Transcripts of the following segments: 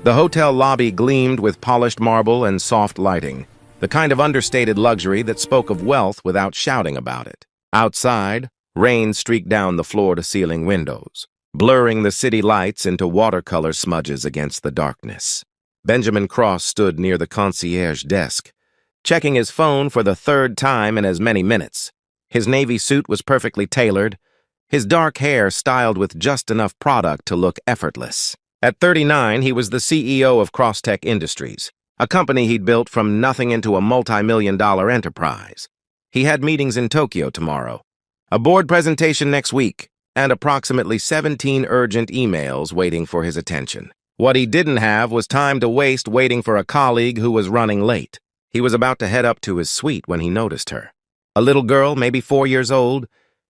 The hotel lobby gleamed with polished marble and soft lighting, the kind of understated luxury that spoke of wealth without shouting about it. Outside, rain streaked down the floor-to-ceiling windows, blurring the city lights into watercolor smudges against the darkness. Benjamin Cross stood near the concierge desk, checking his phone for the third time in as many minutes. His navy suit was perfectly tailored, his dark hair styled with just enough product to look effortless. At 39, he was the CEO of Crosstech Industries, a company he'd built from nothing into a multi-million-dollar enterprise. He had meetings in Tokyo tomorrow, a board presentation next week, and approximately 17 urgent emails waiting for his attention. What he didn't have was time to waste waiting for a colleague who was running late. He was about to head up to his suite when he noticed her. A little girl, maybe 4 years old,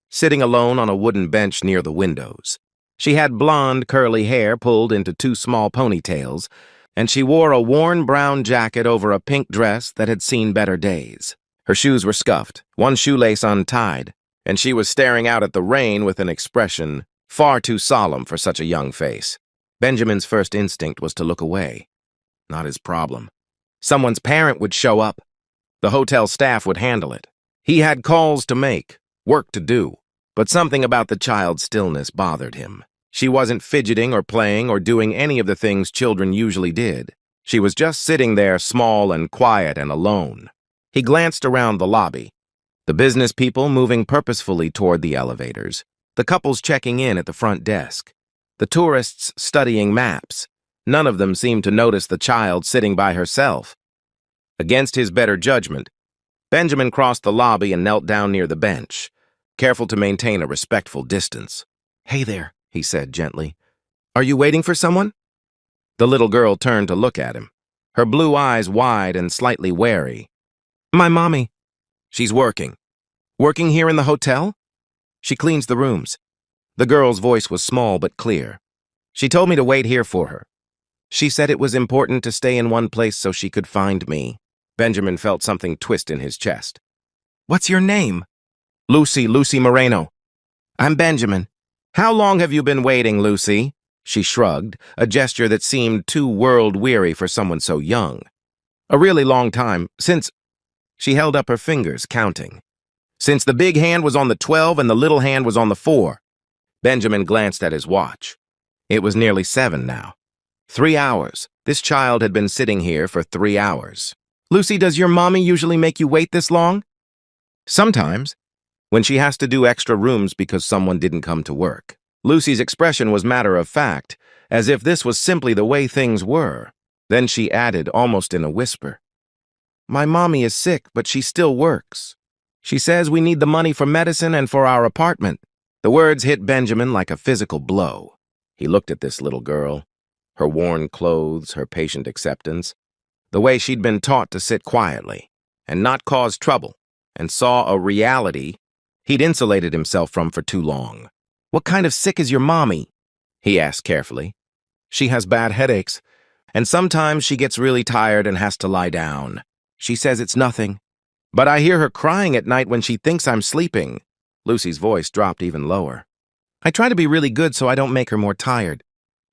sitting alone on a wooden bench near the windows. She had blonde, curly hair pulled into 2 small ponytails, and she wore a worn brown jacket over a pink dress that had seen better days. Her shoes were scuffed, one shoelace untied, and she was staring out at the rain with an expression far too solemn for such a young face. Benjamin's first instinct was to look away. Not his problem. Someone's parent would show up. The hotel staff would handle it. He had calls to make, work to do, but something about the child's stillness bothered him. She wasn't fidgeting or playing or doing any of the things children usually did. She was just sitting there, small and quiet and alone. He glanced around the lobby. The business people moving purposefully toward the elevators, the couples checking in at the front desk, the tourists studying maps. None of them seemed to notice the child sitting by herself. Against his better judgment, Benjamin crossed the lobby and knelt down near the bench, careful to maintain a respectful distance. "Hey there," he said gently. "Are you waiting for someone?" The little girl turned to look at him, her blue eyes wide and slightly wary. "My mommy." "She's working." "Working here in the hotel?" "She cleans the rooms." The girl's voice was small but clear. "She told me to wait here for her. She said it was important to stay in one place so she could find me." Benjamin felt something twist in his chest. "What's your name?" Lucy Moreno." "I'm Benjamin." "How long have you been waiting, Lucy?" She shrugged, a gesture that seemed too world-weary for someone so young. "A really long time, since—" She held up her fingers, counting. "Since the big hand was on the 12 and the little hand was on the 4. Benjamin glanced at his watch. It was nearly 7 now. 3 hours. This child had been sitting here for 3 hours. "Lucy, does your mommy usually make you wait this long?" "Sometimes, when she has to do extra rooms because someone didn't come to work." Lucy's expression was matter-of-fact, as if this was simply the way things were. Then she added, almost in a whisper, "My mommy is sick, but she still works. She says we need the money for medicine and for our apartment." The words hit Benjamin like a physical blow. He looked at this little girl, her worn clothes, her patient acceptance, the way she'd been taught to sit quietly and not cause trouble, and saw a reality he'd insulated himself from for too long. "What kind of sick is your mommy?" he asked carefully. "She has bad headaches, and sometimes she gets really tired and has to lie down. She says it's nothing, but I hear her crying at night when she thinks I'm sleeping." Lucy's voice dropped even lower. "I try to be really good so I don't make her more tired."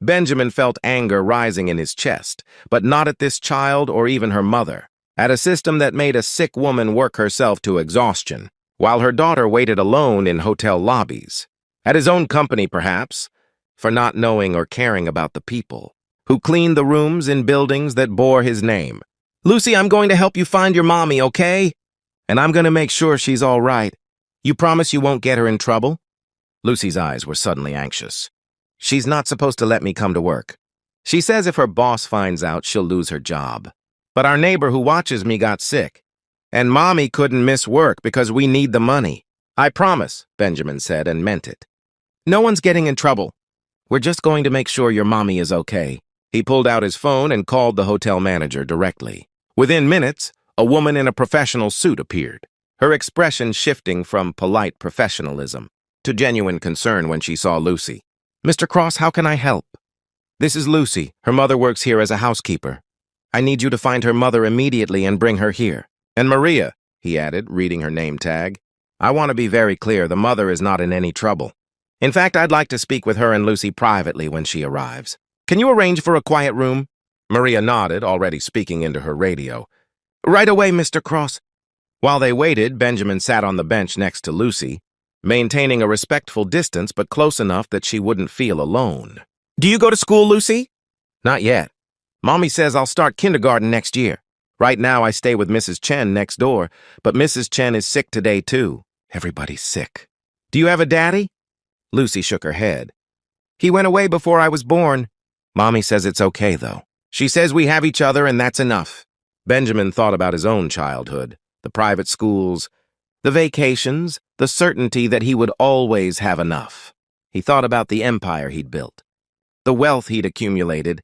Benjamin felt anger rising in his chest, but not at this child or even her mother, at a system that made a sick woman work herself to exhaustion, while her daughter waited alone in hotel lobbies. At his own company, perhaps, for not knowing or caring about the people who cleaned the rooms in buildings that bore his name. "Lucy, I'm going to help you find your mommy, okay? And I'm going to make sure she's all right. You promise you won't get her in trouble?" Lucy's eyes were suddenly anxious. "She's not supposed to let me come to work. She says if her boss finds out, she'll lose her job. But our neighbor who watches me got sick, and Mommy couldn't miss work because we need the money." "I promise," Benjamin said, and meant it. "No one's getting in trouble. We're just going to make sure your mommy is okay." He pulled out his phone and called the hotel manager directly. Within minutes, a woman in a professional suit appeared, her expression shifting from polite professionalism to genuine concern when she saw Lucy. "Mr. Cross, how can I help?" "This is Lucy. Her mother works here as a housekeeper. I need you to find her mother immediately and bring her here. And Maria," he added, reading her name tag. "I want to be very clear, the mother is not in any trouble. In fact, I'd like to speak with her and Lucy privately when she arrives. Can you arrange for a quiet room?" Maria nodded, already speaking into her radio. Right away, Mr. Cross. While they waited, Benjamin sat on the bench next to Lucy, maintaining a respectful distance but close enough that she wouldn't feel alone. Do you go to school, Lucy? Not yet. Mommy says I'll start kindergarten next year. Right now I stay with Mrs. Chen next door, but Mrs. Chen is sick today too. Everybody's sick. Do you have a daddy? Lucy shook her head. He went away before I was born. Mommy says it's okay, though. She says we have each other and that's enough. Benjamin thought about his own childhood, the private schools, the vacations, the certainty that he would always have enough. He thought about the empire he'd built, the wealth he'd accumulated,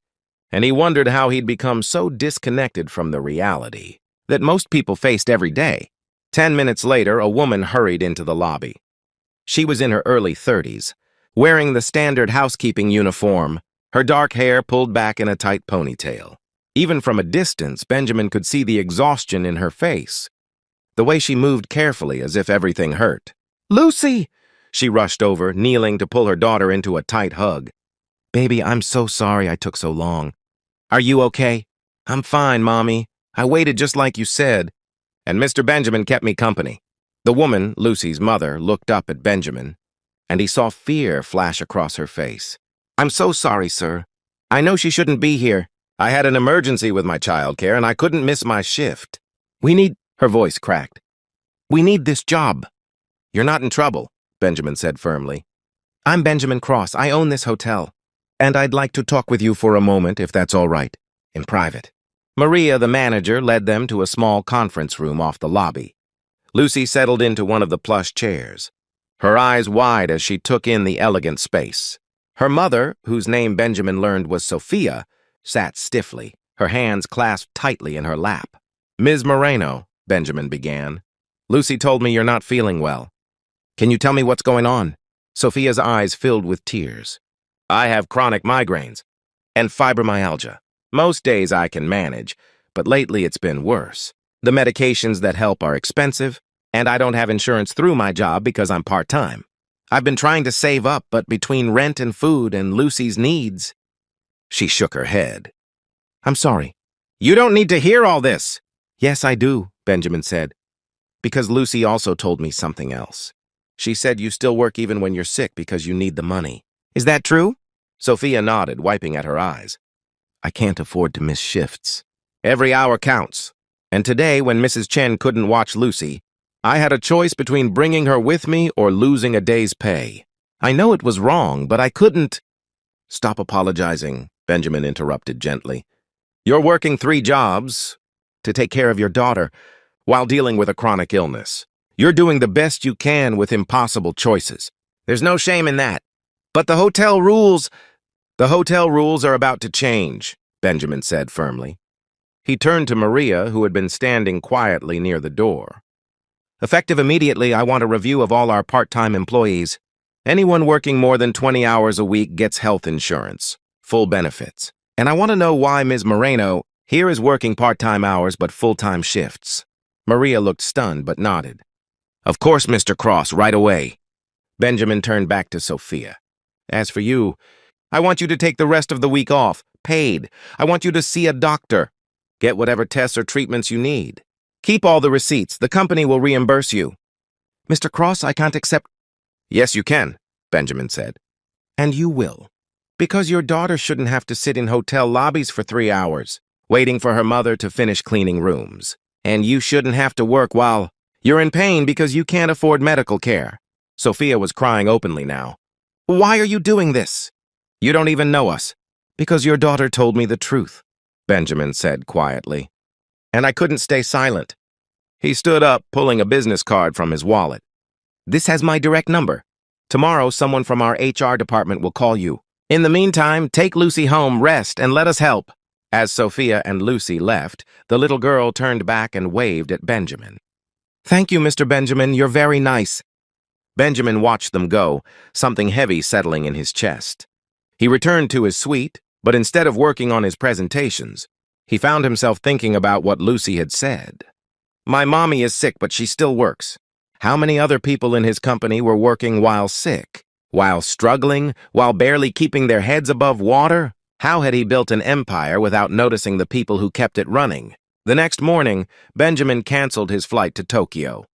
and he wondered how he'd become so disconnected from the reality that most people faced every day. 10 minutes later, a woman hurried into the lobby. She was in her early 30s, wearing the standard housekeeping uniform, her dark hair pulled back in a tight ponytail. Even from a distance, Benjamin could see the exhaustion in her face, the way she moved carefully as if everything hurt. Lucy! She rushed over, kneeling to pull her daughter into a tight hug. Baby, I'm so sorry I took so long. Are you okay? I'm fine, Mommy. I waited just like you said. And Mr. Benjamin kept me company. The woman, Lucy's mother, looked up at Benjamin, and he saw fear flash across her face. I'm so sorry, sir. I know she shouldn't be here. I had an emergency with my childcare, and I couldn't miss my shift. Her voice cracked. We need this job. You're not in trouble, Benjamin said firmly. I'm Benjamin Cross. I own this hotel. And I'd like to talk with you for a moment, if that's all right, in private. Maria, the manager, led them to a small conference room off the lobby. Lucy settled into one of the plush chairs, her eyes wide as she took in the elegant space. Her mother, whose name Benjamin learned was Sophia, sat stiffly, her hands clasped tightly in her lap. Ms. Moreno, Benjamin began. Lucy told me you're not feeling well. Can you tell me what's going on? Sophia's eyes filled with tears. I have chronic migraines and fibromyalgia. Most days I can manage, but lately it's been worse. The medications that help are expensive, and I don't have insurance through my job because I'm part-time. I've been trying to save up, but between rent and food and Lucy's needs... She shook her head. I'm sorry. You don't need to hear all this. Yes, I do, Benjamin said, because Lucy also told me something else. She said you still work even when you're sick because you need the money. Is that true? Sophia nodded, wiping at her eyes. I can't afford to miss shifts. Every hour counts. And today, when Mrs. Chen couldn't watch Lucy, I had a choice between bringing her with me or losing a day's pay. I know it was wrong, but I couldn't... Stop apologizing, Benjamin interrupted gently. You're working 3 jobs to take care of your daughter while dealing with a chronic illness. You're doing the best you can with impossible choices. There's no shame in that. But the hotel rules are about to change, Benjamin said firmly. He turned to Maria, who had been standing quietly near the door. Effective immediately, I want a review of all our part-time employees. Anyone working more than 20 hours a week gets health insurance, full benefits. And I want to know why Ms. Moreno here is working part-time hours but full-time shifts. Maria looked stunned but nodded. Of course, Mr. Cross, right away. Benjamin turned back to Sophia. As for you, I want you to take the rest of the week off, paid. I want you to see a doctor. Get whatever tests or treatments you need. Keep all the receipts. The company will reimburse you. Mr. Cross, I can't accept... Yes, you can, Benjamin said. And you will. Because your daughter shouldn't have to sit in hotel lobbies for 3 hours, waiting for her mother to finish cleaning rooms. And you shouldn't have to work while you're in pain because you can't afford medical care. Sophia was crying openly now. Why are you doing this? You don't even know us. Because your daughter told me the truth, Benjamin said quietly. And I couldn't stay silent. He stood up, pulling a business card from his wallet. This has my direct number. Tomorrow, someone from our HR department will call you. In the meantime, take Lucy home, rest, and let us help. As Sophia and Lucy left, the little girl turned back and waved at Benjamin. Thank you, Mr. Benjamin. You're very nice. Benjamin watched them go, something heavy settling in his chest. He returned to his suite, but instead of working on his presentations, he found himself thinking about what Lucy had said. My mommy is sick, but she still works. How many other people in his company were working while sick, while struggling, while barely keeping their heads above water? How had he built an empire without noticing the people who kept it running? The next morning, Benjamin canceled his flight to Tokyo.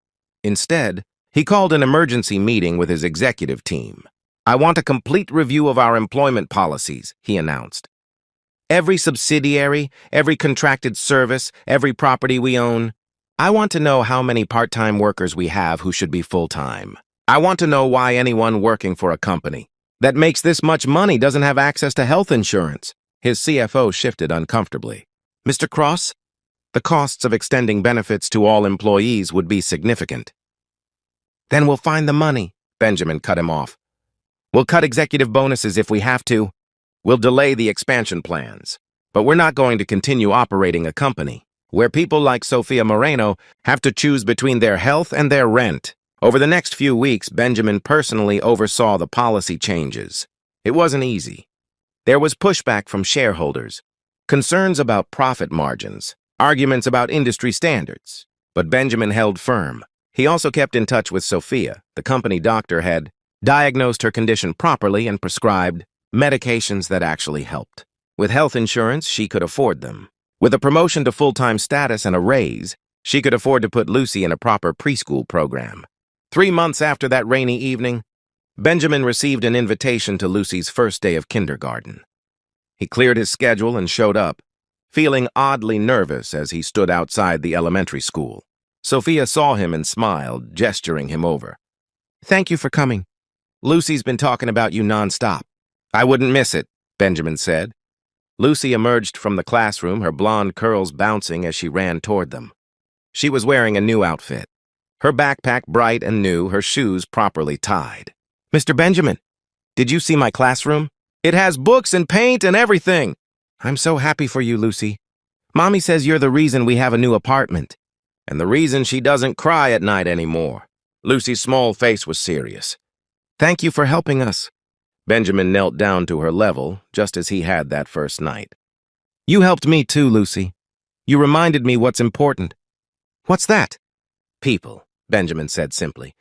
Instead, he called an emergency meeting with his executive team. "I want a complete review of our employment policies," he announced. "Every subsidiary, every contracted service, every property we own. I want to know how many part-time workers we have who should be full-time. I want to know why anyone working for a company that makes this much money doesn't have access to health insurance." His CFO shifted uncomfortably. "Mr. Cross, the costs of extending benefits to all employees would be significant." "Then we'll find the money," Benjamin cut him off. "We'll cut executive bonuses if we have to. We'll delay the expansion plans. But we're not going to continue operating a company where people like Sofia Moreno have to choose between their health and their rent." Over the next few weeks, Benjamin personally oversaw the policy changes. It wasn't easy. There was pushback from shareholders, concerns about profit margins, arguments about industry standards. But Benjamin held firm. He also kept in touch with Sofia. The company doctor had diagnosed her condition properly and prescribed medications that actually helped. With health insurance, she could afford them. With a promotion to full-time status and a raise, she could afford to put Lucy in a proper preschool program. 3 months after that rainy evening, Benjamin received an invitation to Lucy's first day of kindergarten. He cleared his schedule and showed up, feeling oddly nervous as he stood outside the elementary school. Sofia saw him and smiled, gesturing him over. "Thank you for coming. Lucy's been talking about you nonstop." "I wouldn't miss it," Benjamin said. Lucy emerged from the classroom, her blonde curls bouncing as she ran toward them. She was wearing a new outfit. Her backpack bright and new, her shoes properly tied. "Mr. Benjamin, did you see my classroom? It has books and paint and everything." "I'm so happy for you, Lucy. Mommy says you're the reason we have a new apartment, and the reason she doesn't cry at night anymore." Lucy's small face was serious. "Thank you for helping us." Benjamin knelt down to her level, just as he had that first night. "You helped me too, Lucy. You reminded me what's important." "What's that?" "People," Benjamin said simply.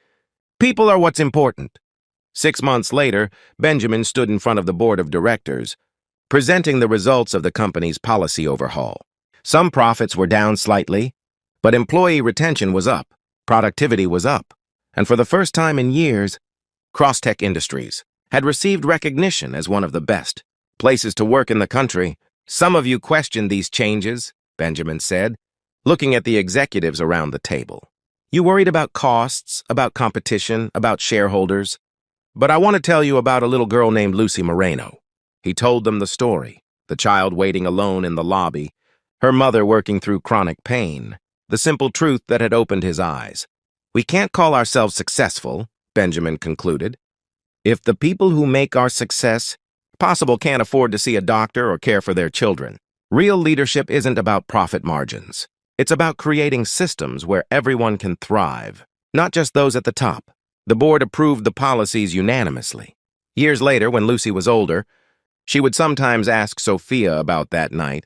"People are what's important." 6 months later, Benjamin stood in front of the board of directors, presenting the results of the company's policy overhaul. Some profits were down slightly, but employee retention was up, productivity was up, and for the first time in years, Crosstech Industries had received recognition as one of the best places to work in the country. "Some of you questioned these changes," Benjamin said, looking at the executives around the table. "You worried about costs, about competition, about shareholders. But I want to tell you about a little girl named Lucy Moreno." He told them the story, the child waiting alone in the lobby, her mother working through chronic pain, the simple truth that had opened his eyes. "We can't call ourselves successful," Benjamin concluded, "if the people who make our success possible can't afford to see a doctor or care for their children. Real leadership isn't about profit margins. It's about creating systems where everyone can thrive, not just those at the top." The board approved the policies unanimously. Years later, when Lucy was older, she would sometimes ask Sofia about that night,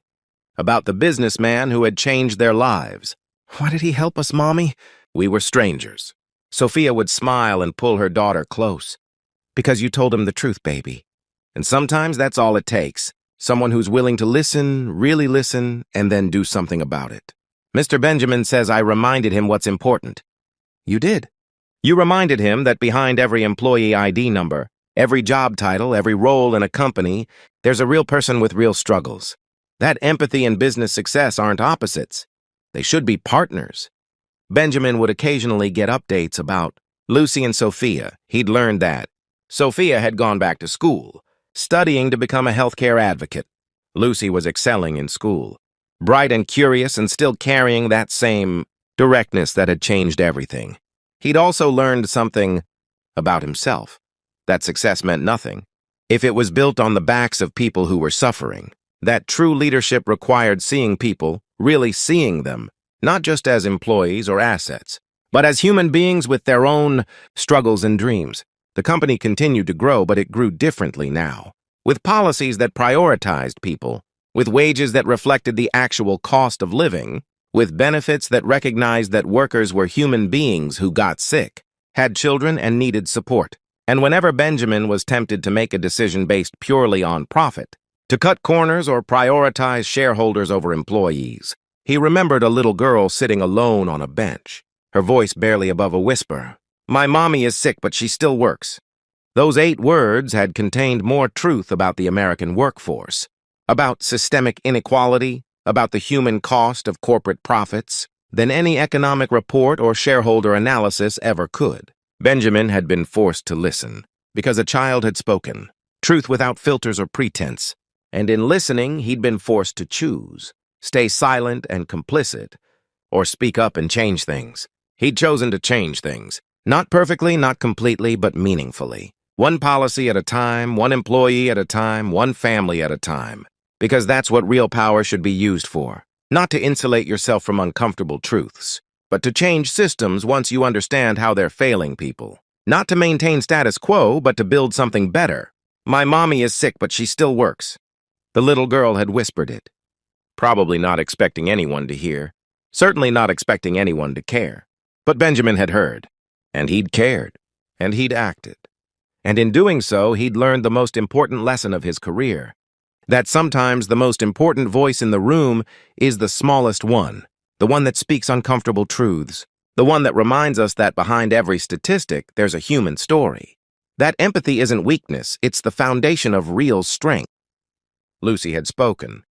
about the businessman who had changed their lives. "Why did he help us, Mommy?" "We were strangers." Sofia would smile and pull her daughter close. "Because you told him the truth, baby. And sometimes that's all it takes. Someone who's willing to listen, really listen, and then do something about it." Mr. Benjamin says I reminded him what's important. You did. You reminded him that behind every employee ID number, every job title, every role in a company, there's a real person with real struggles. That empathy and business success aren't opposites. They should be partners. Benjamin would occasionally get updates about Lucy and Sofia. He'd learned that Sofia had gone back to school, studying to become a healthcare advocate. Lucy was excelling in school, bright and curious and still carrying that same directness that had changed everything. He'd also learned something about himself, that success meant nothing if it was built on the backs of people who were suffering, that true leadership required seeing people, really seeing them, not just as employees or assets, but as human beings with their own struggles and dreams. The company continued to grow, but it grew differently now, with policies that prioritized people, with wages that reflected the actual cost of living, with benefits that recognized that workers were human beings who got sick, had children, and needed support. And whenever Benjamin was tempted to make a decision based purely on profit, to cut corners or prioritize shareholders over employees. He remembered a little girl sitting alone on a bench, her voice barely above a whisper. "My mommy is sick, but she still works." Those 8 words had contained more truth about the American workforce, about systemic inequality, about the human cost of corporate profits, than any economic report or shareholder analysis ever could. Benjamin had been forced to listen, because a child had spoken, truth without filters or pretense, and in listening he'd been forced to choose, stay silent and complicit, or speak up and change things. He'd chosen to change things, not perfectly, not completely, but meaningfully. One policy at a time, one employee at a time, one family at a time, because that's what real power should be used for. Not to insulate yourself from uncomfortable truths, but to change systems once you understand how they're failing people. Not to maintain status quo, but to build something better. "My mommy is sick, but she still works." The little girl had whispered it, probably not expecting anyone to hear, certainly not expecting anyone to care. But Benjamin had heard, and he'd cared, and he'd acted. And in doing so, he'd learned the most important lesson of his career. That sometimes the most important voice in the room is the smallest one, the one that speaks uncomfortable truths, the one that reminds us that behind every statistic, there's a human story. That empathy isn't weakness, it's the foundation of real strength. Lucy had spoken.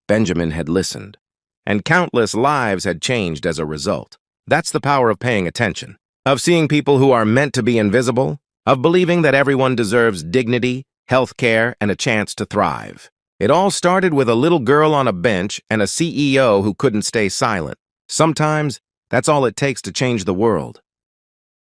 Benjamin had listened. And countless lives had changed as a result. That's the power of paying attention, of seeing people who are meant to be invisible, of believing that everyone deserves dignity, health care, and a chance to thrive. It all started with a little girl on a bench and a CEO who couldn't stay silent. Sometimes, that's all it takes to change the world.